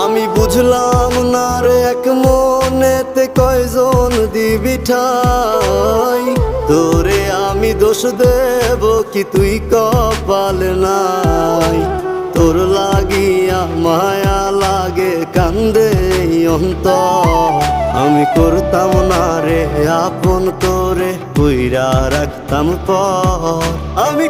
আমি বুঝলাম না রে এক মনেতে কয়জন দিবি ঠাই, তোরে আমি দোষ দেব কি তুই কপাল নাই। তোর লাগিয়া মায়া লাগে কান্দে অন্তর, আমি করতাম না রে আপন তোরে কইরা রাখতাম পর। আমি